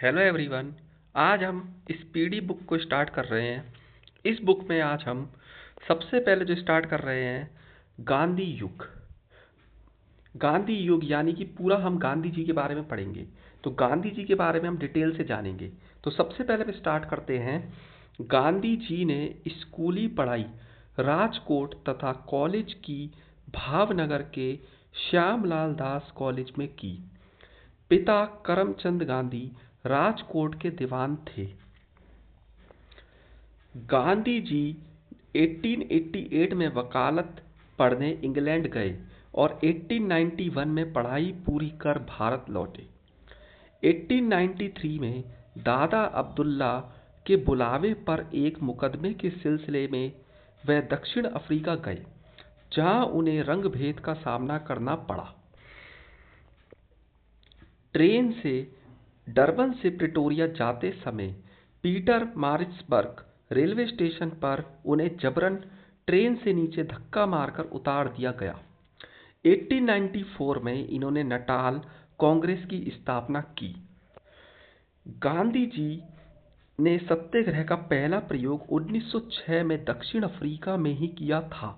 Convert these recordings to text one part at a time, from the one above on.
Hello everyone. आज हम speedy book को स्टार्ट कर रहे हैं। इस बुक में आज हम सबसे पहले जो स्टार्ट कर रहे हैं, गांधी युग। गांधी युग यानी कि पूरा हम गांधी जी के बारे में पढ़ेंगे। तो गांधी जी के बारे में हम डिटेल से जानेंगे। तो सबसे पहले हम स्टार्ट करते हैं। गांधी जी ने स्कूली पढ़ाई राजकोट तथा कॉलेज की भावनगर के श्यामलाल दास कॉलेज में की। पिता करमचंद गांधी राजकोट के दीवान थे। गांधी जी 1888 में वकालत पढ़ने इंग्लैंड गए और 1891 में पढ़ाई पूरी कर भारत लौटे। 1893 में दादा अब्दुल्ला के बुलावे पर एक मुकदमे के सिलसिले में वह दक्षिण अफ्रीका गए, जहां उन्हें रंगभेद का सामना करना पड़ा। ट्रेन से डरबन से प्रिटोरिया जाते समय पीटर मारिट्सबर्ग रेलवे स्टेशन पर उन्हें जबरन ट्रेन से नीचे धक्का मारकर उतार दिया गया। 1894 में इन्होंने नटाल कांग्रेस की स्थापना की। गांधी जी ने सत्याग्रह का पहला प्रयोग 1906 में दक्षिण अफ्रीका में ही किया था।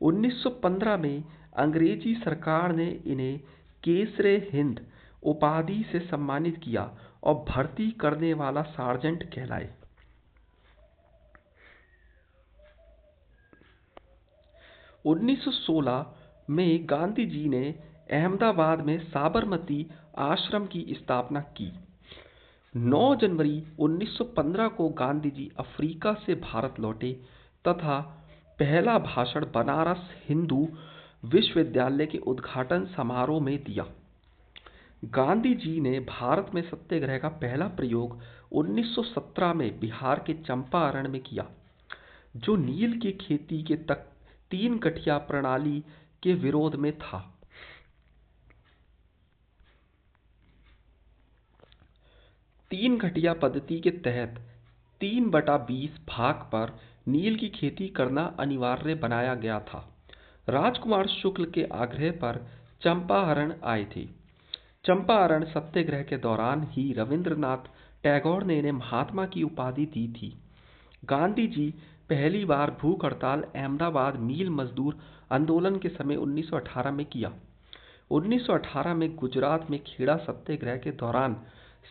1915 में अंग्रेजी सरकार ने इन्हें केसरे हिंद उपाधि से सम्मानित किया और भर्ती करने वाला सार्जेंट कहलाए। 1916 में गांधी जी ने अहमदाबाद में साबरमती आश्रम की स्थापना की। 9 जनवरी 1915 को गांधी जी अफ्रीका से भारत लौटे तथा पहला भाषण बनारस हिंदू विश्वविद्यालय के उद्घाटन समारोह में दिया। गांधी जी ने भारत में सत्याग्रह का पहला प्रयोग 1917 में बिहार के चंपारण में किया, जो नील की खेती के तक 3 गठिया प्रणाली के विरोध में था। तीन घटिया पद्धति के तहत 3/20 भाग पर नील की खेती करना अनिवार्य बनाया गया था। राजकुमार शुक्ल के आग्रह पर चंपारण आए थे। चंपारण सत्याग्रह के दौरान ही रविंद्रनाथ टैगोर ने इन्हें महात्मा की उपाधि दी थी। गांधी जी पहली बार भूख हड़ताल अहमदाबाद मील मजदूर आंदोलन के समय 1918 में किया। 1918 में गुजरात में खेड़ा सत्याग्रह के दौरान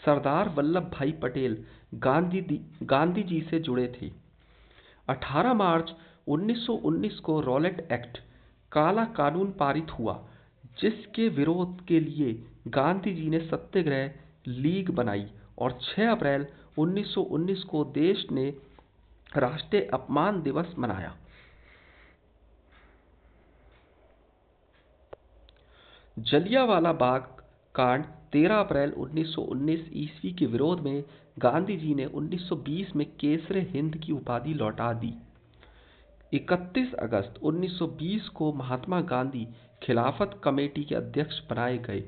सरदार वल्लभ भाई पटेल गांधी जी से जुड़े थे। 18 मार्च 1919 को रॉलेट एक्ट काला कानून पारित हुआ, जिसके विरोध के लिए गांधी जी ने सत्याग्रह लीग बनाई और 6 अप्रैल 1919 को देश ने राष्ट्रीय अपमान दिवस मनाया। जलियांवाला बाग कांड 13 अप्रैल 1919 ईस्वी के विरोध में गांधी जी ने 1920 में केसरे हिंद की उपाधि लौटा दी। 31 अगस्त 1920 को महात्मा गांधी खिलाफत कमेटी के अध्यक्ष बनाए गए।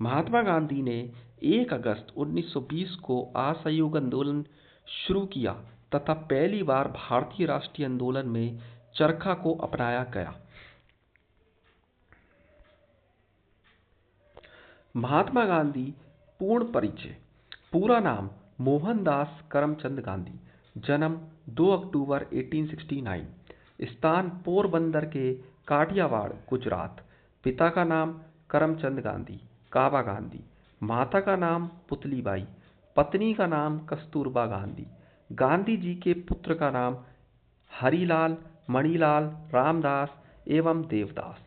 महात्मा गांधी ने 1 अगस्त 1920 को असहयोग आंदोलन शुरू किया तथा पहली बार भारतीय राष्ट्रीय आंदोलन में चरखा को अपनाया गया। महात्मा गांधी पूर्ण परिचय। पूरा नाम मोहनदास करमचंद गांधी। जन्म 2 अक्टूबर 1869। स्थान पोरबंदर के काठियावाड़, गुजरात। पिता का नाम करमचंद गांधी काबा गांधी। माता का नाम पुतलीबाई। पत्नी का नाम कस्तूरबा गांधी। गांधी जी के पुत्र का नाम हरिलाल, मणिलाल, रामदास एवं देवदास।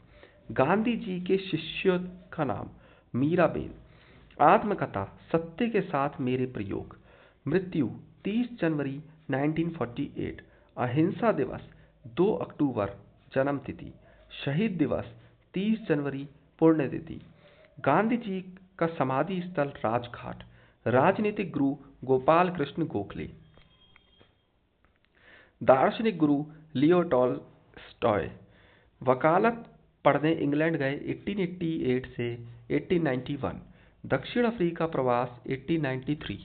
गांधी जी के शिष्यों का नाम मीराबेन। आत्मकथा सत्य के साथ मेरे प्रयोग। मृत्यु 30 जनवरी 1948। अहिंसा दिवस 2 अक्टूबर जन्मतिथि। शहीद दिवस 30 जनवरी पुण्यतिथि। गांधी जी का समाधि स्थल राजघाट। राजनीतिक गुरु गोपाल कृष्ण गोखले। दार्शनिक गुरु लियो टॉलस्टॉय। वकालत पढ़ने इंग्लैंड गए 1888 से 1891। दक्षिण अफ्रीका प्रवास 1893।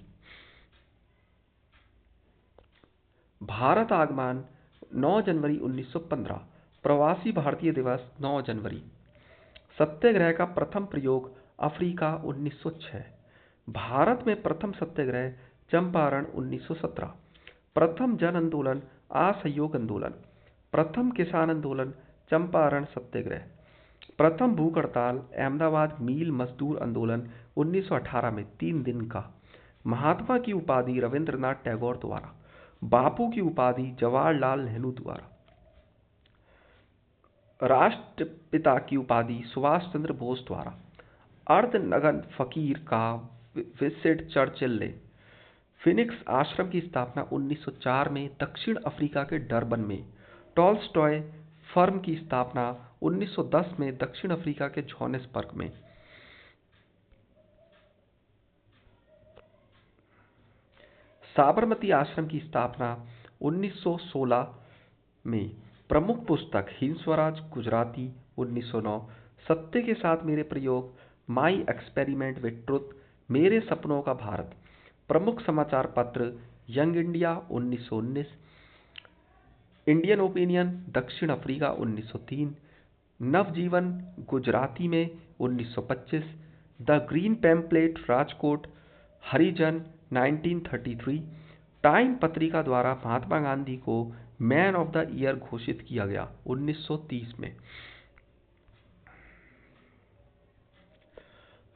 भारत आगमन 9 जनवरी 1915। प्रवासी भारतीय दिवस 9 जनवरी। सत्याग्रह का प्रथम प्रयोग अफ्रीका 1906। भारत में प्रथम सत्याग्रह चंपारण 1917। प्रथम जन आंदोलन असहयोग आंदोलन। प्रथम किसान आंदोलन चंपारण सत्याग्रह। प्रथम भूख हड़ताल अहमदाबाद मिल मजदूर आंदोलन 1918 में 3 दिन का। महात्मा की उपाधि रविंद्रनाथ टैगोर द्वारा। बापू की उपाधि जवाहरलाल नेहरू द्वारा। राष्ट्रपिता की उपाधि सुभाष चंद्र बोस द्वारा। अर्धनग्न फकीर का विसिट चर्चिल ने। फिनिक्स आश्रम की स्थापना 1904 में दक्षिण अफ्रीका के डरबन में। टॉल्स्टॉय फर्म की स्थापना 1910 में दक्षिण अफ्रीका के जोहानिसबर्ग में। साबरमती आश्रम की स्थापना 1916 में। प्रमुख पुस्तक हिंद स्वराज गुजराती 1909। सत्य के साथ मेरे प्रयोग माई एक्सपेरिमेंट विद ट्रुथ मेरे सपनों का भारत। प्रमुख समाचार पत्र यंग इंडिया 1919। इंडियन ओपिनियन दक्षिण अफ्रीका 1903। नवजीवन गुजराती में 1925। The green pamphlet Rajkot Harijan 1933। Time पत्रिका द्वारा महात्मा गांधी को मैन ऑफ द ईयर घोषित किया गया 1930 में।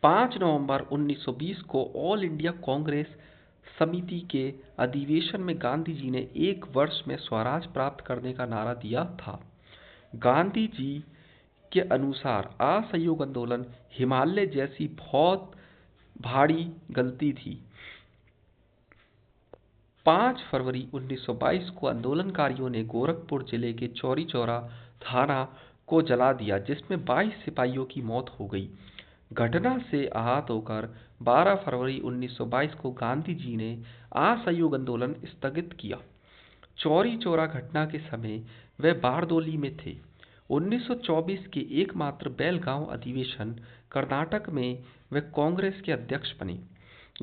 5 नवंबर 1920 को ऑल इंडिया कांग्रेस समिति के अधिवेशन में गांधी जी ने 1 वर्ष में स्वराज प्राप्त करने का नारा दिया था। गांधी जी के अनुसार असहयोग आंदोलन हिमालय जैसी बहुत भारी गलती थी। 5 फरवरी 1922 को आंदोलनकारियों ने गोरखपुर जिले के चौरी चौरा थाना को जला दिया, जिसमें 22 सिपाहियों की मौत हो गई। घटना से आहत होकर 12 फरवरी 1922 को गांधी जी ने असहयोग आंदोलन स्थगित किया। चौरी चौरा घटना के समय वे बारदोली में थे। 1924 के एकमात्र बेलगांव अधिवेशन कर्नाटक में वे कांग्रेस के अध्यक्ष बने।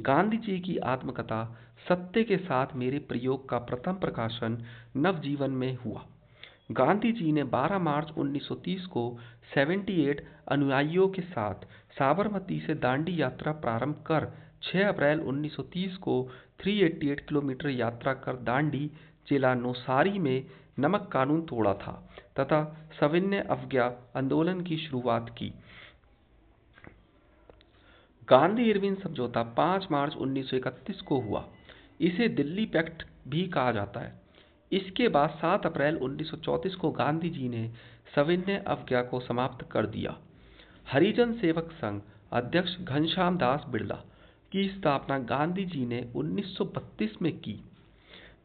गांधी जी की आत्मकथा सत्य के साथ मेरे प्रयोग का प्रथम प्रकाशन नवजीवन में हुआ। गांधी जी ने 12 मार्च 1930 को 78 अनुयायियों के साथ साबरमती से दांडी यात्रा प्रारंभ कर 6 अप्रैल 1930 को 388 किलोमीटर यात्रा कर दांडी जिला नौसारी में नमक कानून तोड़ा था तथा सविनय अवज्ञा आंदोलन की शुरुआत की। गांधी इरविन समझौता 5 मार्च 1931 को हुआ। इसे दिल्ली पैक्ट भी कहा जाता है। इसके बाद 7 अप्रैल 1934 को गांधी जी ने सविनय अवज्ञा को समाप्त कर दिया। हरिजन सेवक संघ अध्यक्ष घनश्याम दास बिड़ला की स्थापना गांधी जी ने 1932 में की।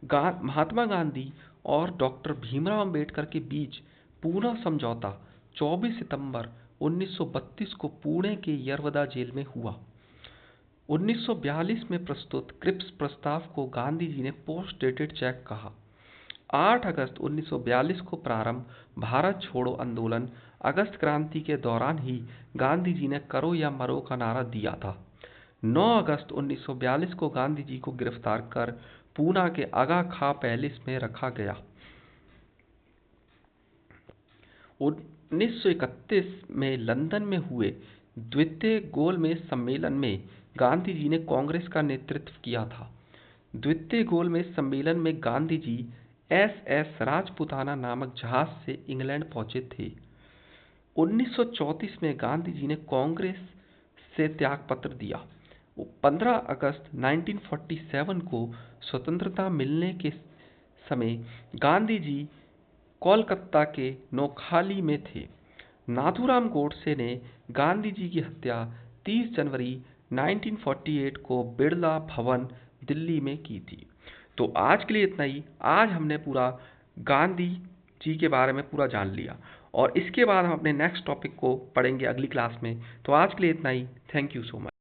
महात्मा गांधी और डॉक्टर भीमराव अंबेडकर के बीच पूना समझौता 24 सितंबर 1932 को पुणे के यरवदा जेल में हुआ। 1942 में प्रस्तुत क्रिप्स प्रस्ताव को गांधी जी ने पोस्ट डेटेड चेक कहा। 8 अगस्त 1942 को प्रारंभ भारत छोड़ो आंदोलन। अगस्त क्रांति के दौरान ही गांधी जी ने करो या मरो का नारा दिया था। 9 अगस्त 1942 को गांधी जी को गिरफ्तार कर पूना के आगा खां पैलेस में रखा गया। 1931 में लंदन में हुए द्वितीय गोलमेज सम्मेलन में गांधी जी ने कांग्रेस का नेतृत्व किया था। द्वितीय गोलमेज सम्मेलन में गांधी जी एसएस राजपुताना नामक जहाज से इंग्लैंड पहुंचे थे। 1934 में गांधी जी ने कांग्रेस से त्यागपत्र दिया। 15 अगस्त 1947 को स्वतंत्रता मिलने के समय गांधी जी कोलकाता के नोखाली में थे। नाथूराम गोडसे ने गांधी जी की हत्या 30 जनवरी 1948 को बिड़ला भवन दिल्ली में की थी। तो आज के लिए इतना ही। आज हमने पूरा गांधी जी के बारे में पूरा जान लिया और इसके बाद हम अपने नेक्स्ट टॉपिक को पढ़ेंगे अगली क्लास में। तो आज के लिए इतना ही। Thank you so much.